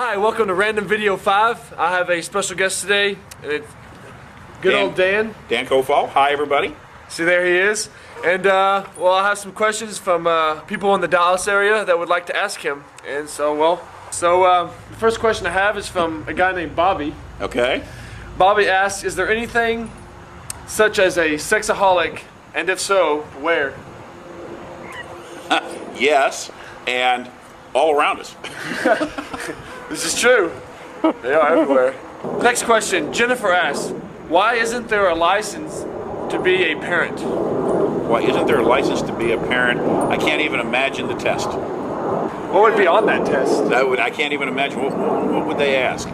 Hi, welcome to Random Video 5. I have a special guest today. It's good old Dan. Dan Cofall. Hi, everybody. See, there he is. And, well, I have some questions from people in the Dallas area that would like to ask him. And so, the first question I have is from a guy named Bobby. Okay. Bobby asks, is there anything such as a sexaholic, and if so, where? Yes, and all around us. This is true. They are everywhere. Next question, Jennifer asks, why isn't there a license to be a parent? Why isn't there a license to be a parent? I can't even imagine the test. What would be on that test? I can't even imagine. What would they ask?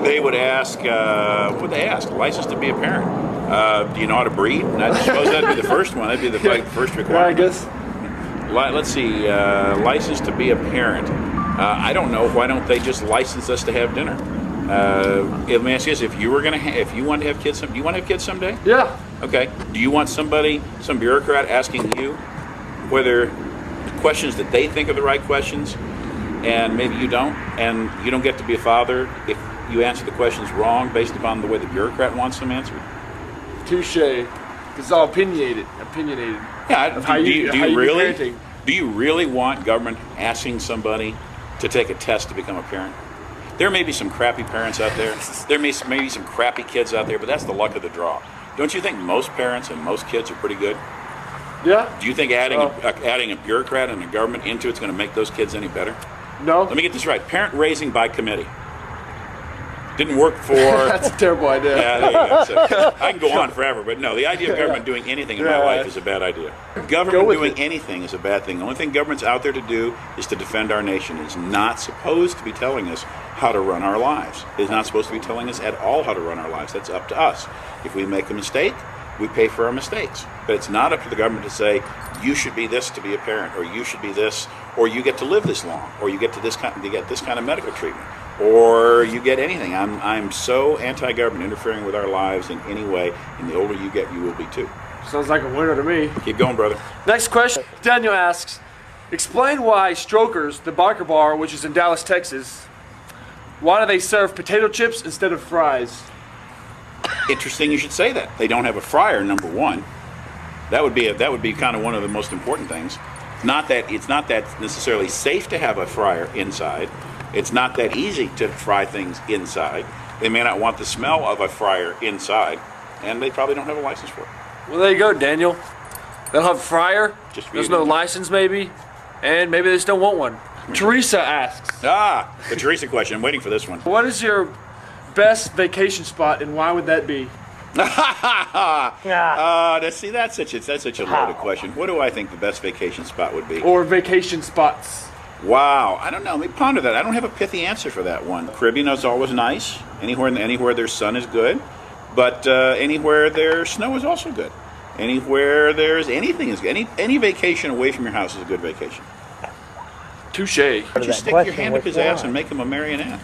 They would ask, what would they ask? License to be a parent. Do you know how to breed? And I suppose that'd be the first one. That'd be the first requirement. Yeah, I guess. Let's see, license to be a parent. I don't know. Why don't they just license us to have dinner? Let me ask you this: if you wanted to have kids, do you want to have kids someday? Yeah. Okay. Do you want some bureaucrat asking you whether questions that they think are the right questions, and maybe you don't, and you don't get to be a father if you answer the questions wrong based upon the way the bureaucrat wants them answered? Touche. It's all opinionated. Yeah. Do you really want government asking somebody to take a test to become a parent? There may be some crappy parents out there. There may be some crappy kids out there, but that's the luck of the draw. Don't you think most parents and most kids are pretty good? Yeah. Do you think adding a bureaucrat and a government into it's going to make those kids any better? No. Let me get this right. Parent raising by committee. Didn't work for... That's a terrible idea. Yeah, there you go. So, I can go on forever, but no, the idea of government doing anything in my life is a bad idea. Government doing anything is a bad thing. The only thing government's out there to do is to defend our nation. It's not supposed to be telling us how to run our lives. It's not supposed to be telling us at all how to run our lives. That's up to us. If we make a mistake, we pay for our mistakes. But it's not up to the government to say, you should be this to be a parent, or you should be this, or you get to live this long, or you get to get this kind of medical treatment, or you get anything. I'm so anti-government interfering with our lives in any way, and the older you get, you will be too. Sounds like a winner to me. Keep going, brother. Next question. Daniel asks, explain why Strokers, the Barker Bar, which is in Dallas, Texas, why do they serve potato chips instead of fries? Interesting you should say that. They don't have a fryer, number one. That would be kind of one of the most important things. It's not that necessarily safe to have a fryer inside. It's not that easy to fry things inside. They may not want the smell of a fryer inside, and they probably don't have a license for it. Well, there you go, Daniel. They don't have a fryer. There's no license, maybe, and maybe they just don't want one. Teresa asks. The Teresa question. I'm waiting for this one. What is your best vacation spot, and why would that be? See, that's such a loaded question. What do I think the best vacation spot would be? Or vacation spots. Wow, I don't know. Let me ponder that. I don't have a pithy answer for that one. Caribbean is always nice. Anywhere there's sun is good, but anywhere there's snow is also good. Anywhere there's anything is good. Any vacation away from your house is a good vacation. Touche. Would you stick your hand up his ass and make him a marionette?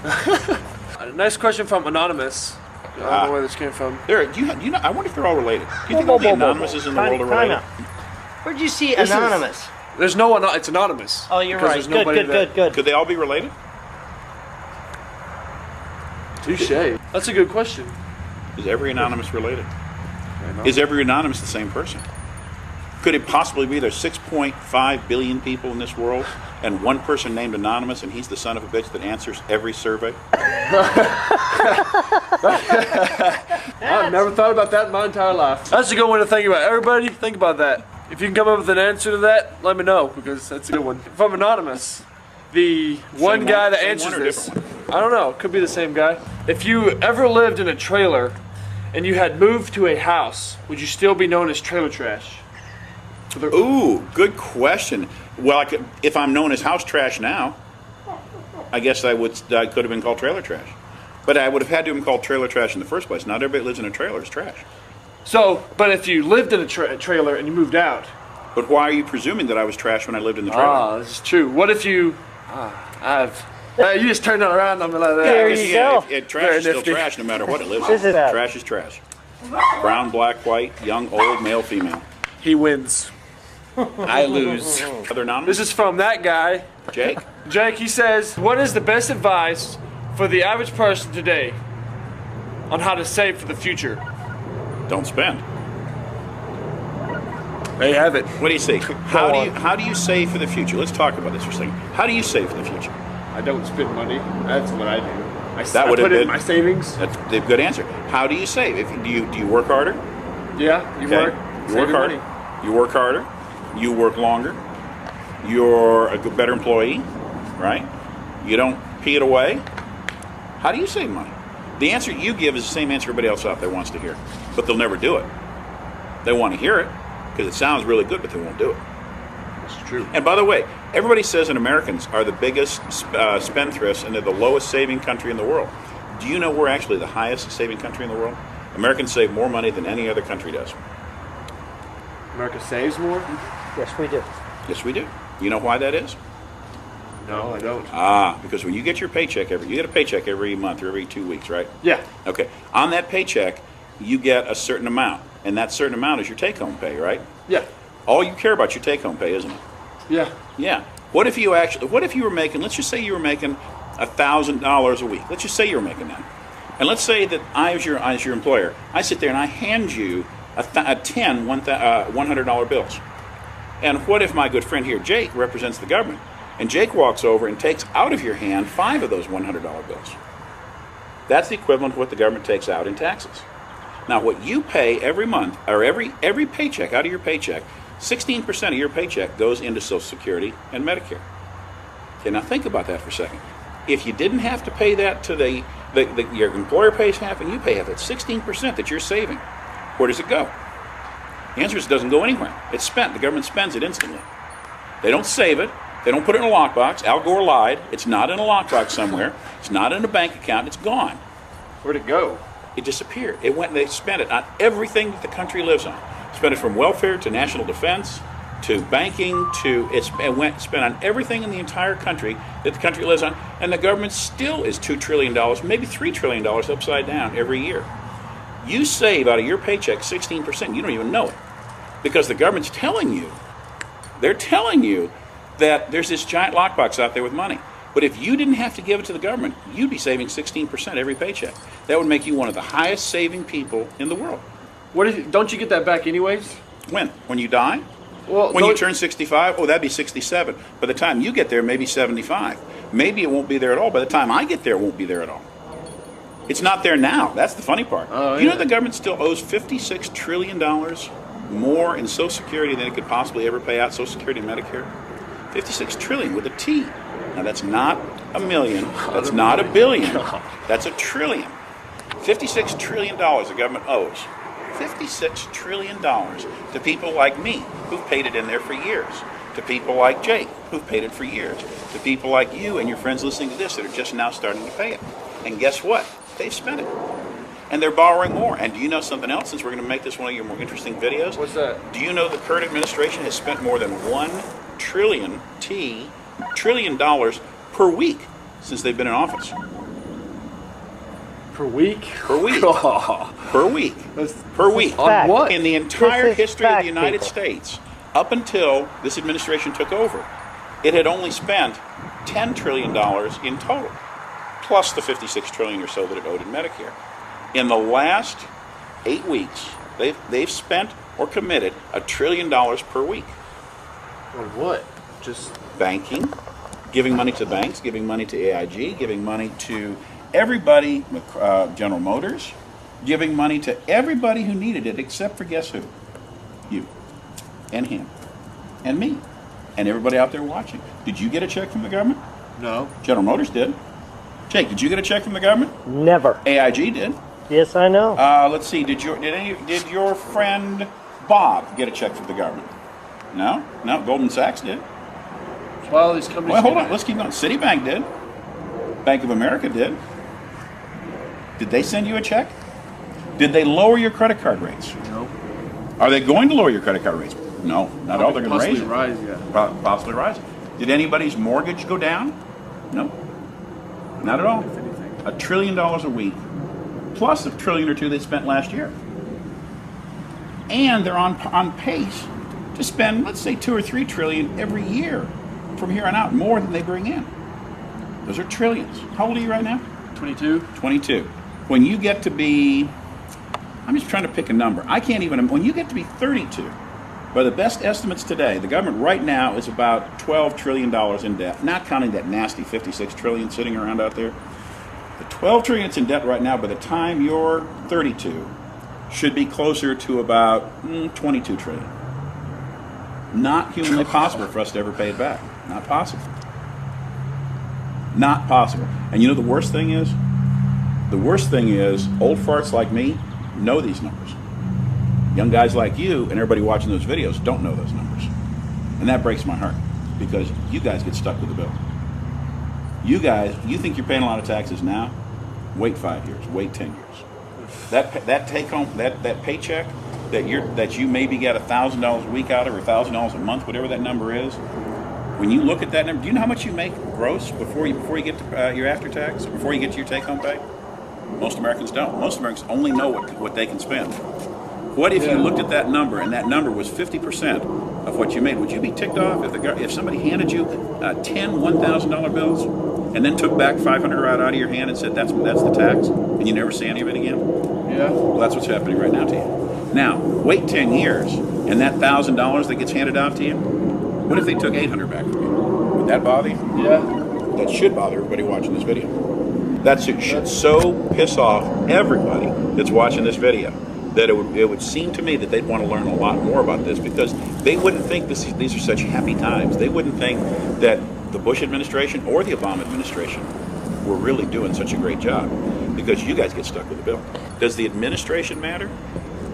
Next question from Anonymous. I don't know where this came from. I wonder if they're all related. Do you think all the Anonymouses in the world are related? Where'd you see Anonymous? There's no one. It's anonymous. Oh, you're right. Good. Could they all be related? Touche. That's a good question. Is every anonymous related? Is every anonymous the same person? Could it possibly be there's 6.5 billion people in this world, and one person named Anonymous, and he's the son of a bitch that answers every survey? I've never thought about that in my entire life. That's a good one to think about. Everybody, think about that. If you can come up with an answer to that, let me know, because that's a good one. From Anonymous, the one guy that answers this, I don't know, could be the same guy. If you ever lived in a trailer and you had moved to a house, would you still be known as trailer trash? Ooh, good question. Well, if I'm known as house trash now, I guess I could have been called trailer trash. But I would have had to have been called trailer trash in the first place. Not everybody lives in a trailer is trash. So, but if you lived in a trailer and you moved out. But why are you presuming that I was trash when I lived in the trailer? This is true. What if you... you just turned it around on me like that. There you go. Trash is still trash no matter what it lives in. Trash is trash. Brown, black, white, young, old, male, female. He wins. I lose. Other anonymous? This is from that guy. Jake? Jake, he says, what is the best advice for the average person today on how to save for the future? Don't spend. There you have it. What do you say? How do you save for the future? Let's talk about this for a second. How do you save for the future? I don't spend money. That's what I do. That would I have put it been in my savings. That's a good answer. How do you save? Do you work harder? Yeah, you work. You work harder. Money. You work harder. You work longer. You're a better employee, right? You don't pee it away. How do you save money? The answer you give is the same answer everybody else out there wants to hear, but they'll never do it. They want to hear it because it sounds really good, but they won't do it. That's true. And by the way, everybody says that Americans are the biggest spendthrifts and they're the lowest saving country in the world. Do you know we're actually the highest saving country in the world? Americans save more money than any other country does. America saves more? Yes, we do. Yes, we do. You know why that is? No, I don't. Because when you get your paycheck you get a paycheck every month or every 2 weeks, right? Yeah. Okay. On that paycheck, you get a certain amount, and that certain amount is your take-home pay, right? Yeah. All you care about is your take-home pay, isn't it? Yeah. Yeah. What if you were making, let's just say you were making $1,000 a week. Let's just say you were making that. And let's say that I, as your employer, I sit there and I hand you 10 $100 bills. And what if my good friend here, Jake, represents the government, and Jake walks over and takes out of your hand 5 of those $100 bills? That's the equivalent of what the government takes out in taxes. Now, what you pay every month, or every paycheck, out of your paycheck, 16% of your paycheck goes into Social Security and Medicare. Okay, now think about that for a second. If you didn't have to pay that to your employer pays half and you pay half, that's 16% that you're saving. Where does it go? The answer is it doesn't go anywhere. It's spent. The government spends it instantly. They don't save it. They don't put it in a lockbox. Al Gore lied. It's not in a lockbox somewhere. It's not in a bank account. It's gone. Where'd it go? It disappeared. It went and they spent it on everything that the country lives on. Spent it from welfare to national defense to banking to spent on everything in the entire country that the country lives on, and the government still is $2 trillion, maybe $3 trillion upside down every year. You save out of your paycheck 16%. You don't even know it because the government's telling you. They're telling you that there's this giant lockbox out there with money. But if you didn't have to give it to the government, you'd be saving 16% every paycheck. That would make you one of the highest saving people in the world. Don't you get that back anyways? When? When you die? Well, when you turn 65? Oh, that'd be 67. By the time you get there, maybe 75. Maybe it won't be there at all. By the time I get there, it won't be there at all. It's not there now. That's the funny part. Oh, you know the government still owes $56 trillion more in Social Security than it could possibly ever pay out, Social Security and Medicare? 56 trillion with a T. Now that's not a million. That's not a billion. That's a trillion. $56 trillion the government owes. $56 trillion to people like me who've paid it in there for years. To people like Jake who've paid it for years. To people like you and your friends listening to this that are just now starting to pay it. And guess what? They've spent it. And they're borrowing more. And do you know something else, since we're going to make this one of your more interesting videos? What's that? Do you know the current administration has spent more than $1 trillion per week since they've been in office? Per week? Per week. Oh. Per week. Per week. On what? In the entire history of the fact, United people. States, up until this administration took over, it had only spent $10 trillion in total, plus the $56 trillion or so that it owed in Medicare. In the last 8 weeks, they've spent or committed $1 trillion per week. On what? Just Banking, giving money to banks, giving money to AIG, giving money to everybody, General Motors, giving money to everybody who needed it except for guess who? You. And him. And me. And everybody out there watching. Did you get a check from the government? no. General Motors did. Jake, did you get a check from the government? Never. AIG did. Yes, I know. Let's see. Did your friend Bob get a check from the government? No. Goldman Sachs did. Well, all these companies. Well, hold on. Let's keep going. Citibank did. Bank of America did. Did they send you a check? Did they lower your credit card rates? No. Are they going to lower your credit card rates? No, not all. They're going to raise it. Rise, yeah. Possibly rise it. Did anybody's mortgage go down? No. Not at all. If anything. $1 trillion a week, plus $1 trillion or two they spent last year. And they're on pace to spend, let's say, $2 or $3 trillion every year from here on out, more than they bring in. Those are trillions. How old are you right now? 22. 22. When you get to be, I'm just trying to pick a number. I can't even, when you get to be 32, by the best estimates today, the government right now is about $12 trillion in debt, not counting that nasty 56 trillion sitting around out there. The 12 trillion that's in debt right now, by the time you're 32, should be closer to about 22 trillion. Not humanly possible for us to ever pay it back. Not possible. Not possible. And you know the worst thing is? The worst thing is old farts like me know these numbers. Young guys like you and everybody watching those videos don't know those numbers. And that breaks my heart because you guys get stuck with the bill. You guys, you think you're paying a lot of taxes now? Wait 5 years, wait 10 years. That take home, that paycheck that you maybe get $1,000 a week out of or $1,000 a month, whatever that number is. When you look at that number, do you know how much you make gross before you get to your after tax, before you get to your take home pay? Most Americans don't. Most Americans only know what they can spend. What if you looked at that number and that number was 50% of what you made? Would you be ticked off if somebody handed you 10 $1,000 bills and then took back $500 out of your hand and said that's the tax and you never see any of it again? Yeah. Well, that's what's happening right now to you. Now, wait 10 years and that $1,000 that gets handed out to you, what if they took $800 back from you? Would that bother you? Yeah. That should bother everybody watching this video. That should so piss off everybody that's watching this video that it would seem to me that they'd want to learn a lot more about this because they wouldn't think these are such happy times. They wouldn't think that the Bush administration or the Obama administration were really doing such a great job because you guys get stuck with the bill. Does the administration matter?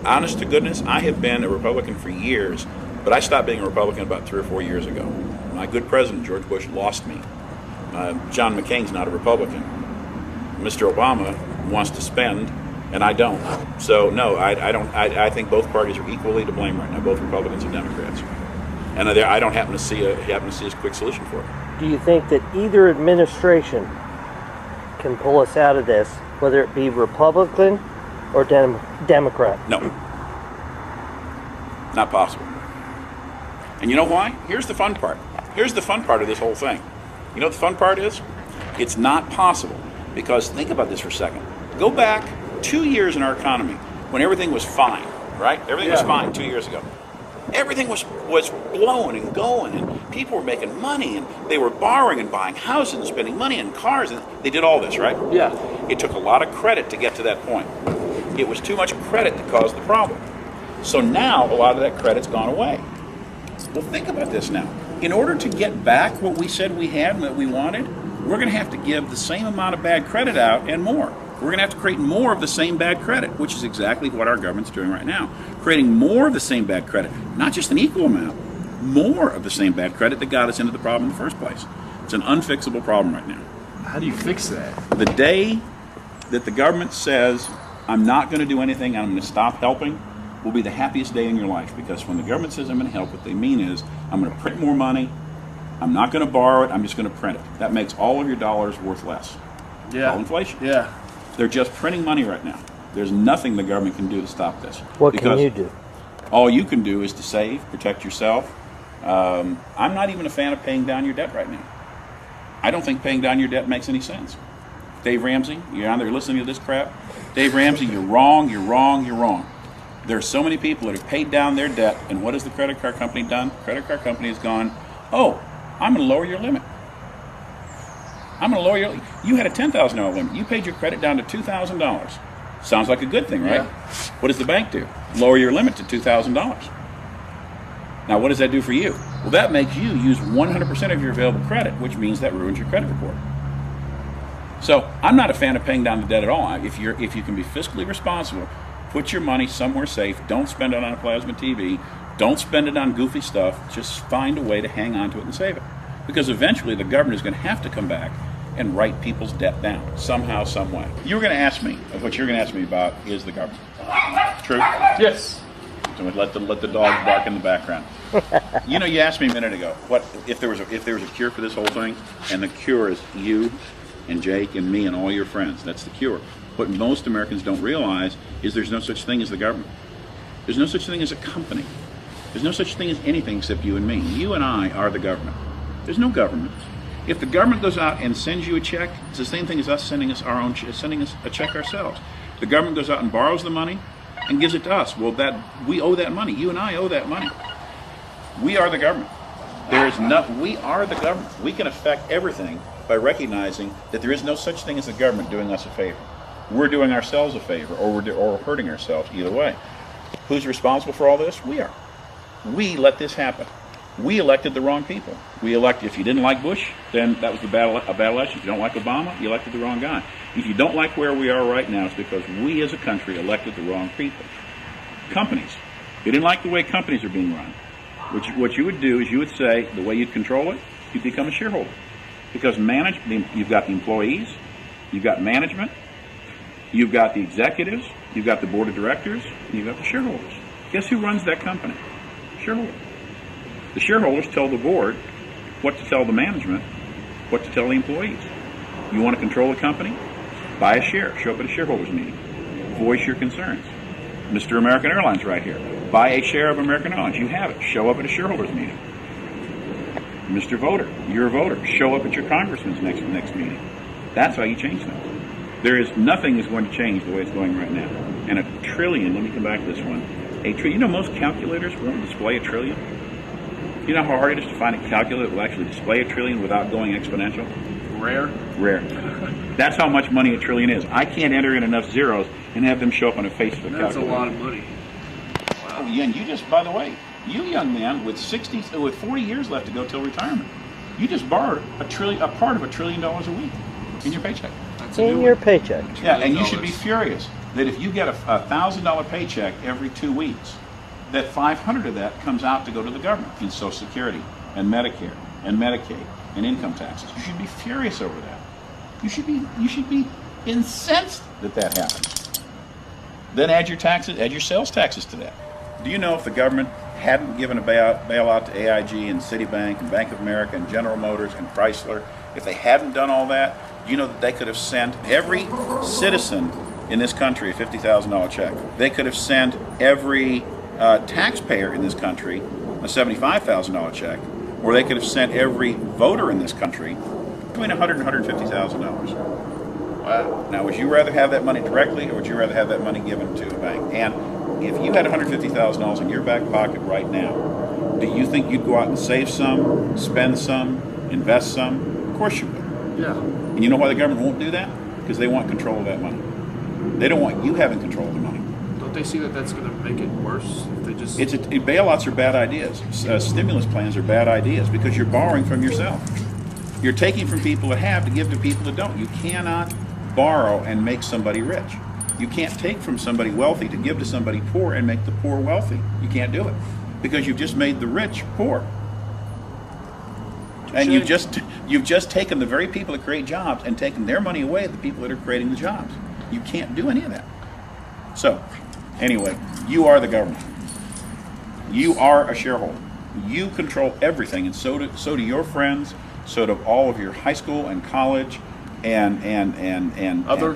Honest to goodness, I have been a Republican for years, but I stopped being a Republican about 3 or 4 years ago. My good president, George Bush, lost me. John McCain's not a Republican. Mr. Obama wants to spend, and I don't. So no, I don't. I think both parties are equally to blame right now, both Republicans and Democrats. And I don't happen to see a quick solution for it. Do you think that either administration can pull us out of this, whether it be Republican or Democrat? No, not possible. And you know why? Here's the fun part. Here's the fun part of this whole thing. You know what the fun part is? It's not possible. Because think about this for a second. Go back 2 years in our economy when everything was fine, right? Everything was fine 2 years ago. Everything was blowing and going, and people were making money, and they were borrowing and buying houses and spending money on cars, and they did all this, right? Yeah. It took a lot of credit to get to that point. It was too much credit to cause the problem. So now a lot of that credit's gone away. Well, think about this now. In order to get back what we said we had and that we wanted, we're going to have to give the same amount of bad credit out and more. We're going to have to create more of the same bad credit, which is exactly what our government's doing right now. Creating more of the same bad credit, not just an equal amount, more of the same bad credit that got us into the problem in the first place. It's an unfixable problem right now. How do you fix that? The day that the government says, I'm not going to do anything, I'm going to stop helping, will be the happiest day in your life. Because when the government says I'm going to help, what they mean is, I'm going to print more money, I'm not going to borrow it, I'm just going to print it. That makes all of your dollars worth less. Yeah. All inflation. Yeah. They're just printing money right now. There's nothing the government can do to stop this. What can you do? All you can do is to save, protect yourself. I'm not even a fan of paying down your debt right now. I don't think paying down your debt makes any sense. Dave Ramsey, you're on there listening to this crap. Dave Ramsey, you're wrong, you're wrong, you're wrong. There are so many people that have paid down their debt, and what has the credit card company done? The credit card company has gone, oh, I'm going to lower your limit. I'm going to lower your limit. You had a $10,000 limit. You paid your credit down to $2,000. Sounds like a good thing, right? Yeah. What does the bank do? Lower your limit to $2,000. Now, what does that do for you? Well, that makes you use 100% of your available credit, which means that ruins your credit report. So I'm not a fan of paying down the debt at all. If you can be fiscally responsible, put your money somewhere safe. Don't spend it on a plasma TV. Don't spend it on goofy stuff. Just find a way to hang on to it and save it. Because eventually the government is going to have to come back and write people's debt down somehow, some way. You were going to ask me, what you're going to ask me about is the government. True? Yes. So let the dogs bark in the background. You know, you asked me a minute ago, what if there was a cure for this whole thing, and the cure is you and Jake and me and all your friends. That's the cure. What most Americans don't realize is there's no such thing as the government. There's no such thing as a company. There's no such thing as anything except you and me. You and I are the government. There's no government. If the government goes out and sends you a check, it's the same thing as us sending us sending us a check ourselves. The government goes out and borrows the money and gives it to us. Well, we owe that money. You and I owe that money. We are the government. We are the government. We can affect everything by recognizing that there is no such thing as the government doing us a favor. We're doing ourselves a favor, or we're hurting ourselves. Either way, who's responsible for all this? We are. We let this happen. We elected the wrong people. If you didn't like Bush, then that was a bad election. If you don't like Obama, you elected the wrong guy. If you don't like where we are right now, it's because we as a country elected the wrong people. Companies. If you didn't like the way companies are being run, what you would do is you would say, the way you'd control it, you'd become a shareholder. Because you've got the employees, you've got management, you've got the executives, you've got the board of directors, and you've got the shareholders. Guess who runs that company? Shareholders. The shareholders tell the board what to tell the management, what to tell the employees. You want to control the company? Buy a share. Show up at a shareholders meeting. Voice your concerns. Mr. American Airlines right here. Buy a share of American Airlines. You have it. Show up at a shareholders meeting. Mr. Voter, you're a voter. Show up at your congressman's next meeting. That's how you change things. Nothing is going to change the way it's going right now. And $1 trillion, let me come back to this one. You know most calculators won't display $1 trillion? You know how hard it is to find a calculator that will actually display $1 trillion without going exponential? Rare. That's how much money $1 trillion is. I can't enter in enough zeros and have them show up on a face of a calculator. That's a lot of money. Wow. Oh, yeah, and you just, by the way, you young man with 40 years left to go till retirement, you just borrowed a part of $1 trillion a week in your paycheck. In your paycheck. Yeah, and you should be furious that if you get a $1,000 paycheck every 2 weeks, that 500 of that comes out to go to the government in Social Security and Medicare and Medicaid and income taxes. You should be furious over that. You should be incensed that happens. Then add your taxes, add your sales taxes to that. Do you know if the government hadn't given a bailout to AIG and Citibank and Bank of America and General Motors and Chrysler, if they hadn't done all that, you know that they could have sent every citizen in this country a $50,000 check. They could have sent every taxpayer in this country a $75,000 check, or they could have sent every voter in this country between $100,000 and $150,000. Wow. Now, would you rather have that money directly, or would you rather have that money given to a bank? And if you had $150,000 in your back pocket right now, do you think you'd go out and save some, spend some, invest some? Of course you would. Yeah. And you know why the government won't do that? Because they want control of that money. They don't want you having control of the money. Don't they see that that's going to make it worse if they just... Bailouts are bad ideas. Stimulus plans are bad ideas because you're borrowing from yourself. You're taking from people that have to give to people that don't. You cannot borrow and make somebody rich. You can't take from somebody wealthy to give to somebody poor and make the poor wealthy. You can't do it because you've just made the rich poor. And you've just taken the very people that create jobs and taken their money away, the people that are creating the jobs. You can't do any of that. So, anyway, you are the government. You are a shareholder. You control everything, and so do your friends, so do all of your high school and college and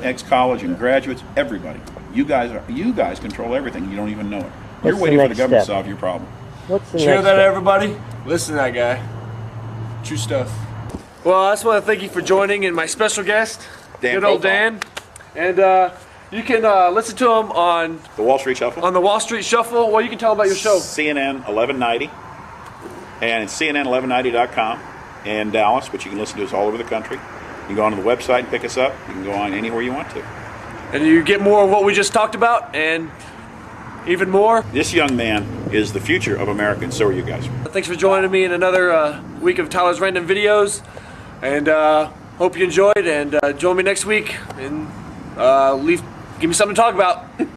ex-college and graduates, everybody. You guys control everything. You don't even know it. You're waiting for the government to solve your problem. What's the Share next that, step? everybody. Listen to that guy. True stuff. Well, I just want to thank you for joining and my special guest, Dan good old Cofall. Dan. And you can listen to him on The Wall Street Shuffle. the Wall Street Shuffle. Well, you can tell about your show. CNN 1190. And it's CNN1190.com in Dallas, but you can listen to us all over the country. You can go onto the website and pick us up. You can go on anywhere you want to. And you get more of what we just talked about and even more. This young man is the future of America, and so are you guys. Thanks for joining me in another week of Tyler's Random Videos. And hope you enjoyed, and join me next week and give me something to talk about.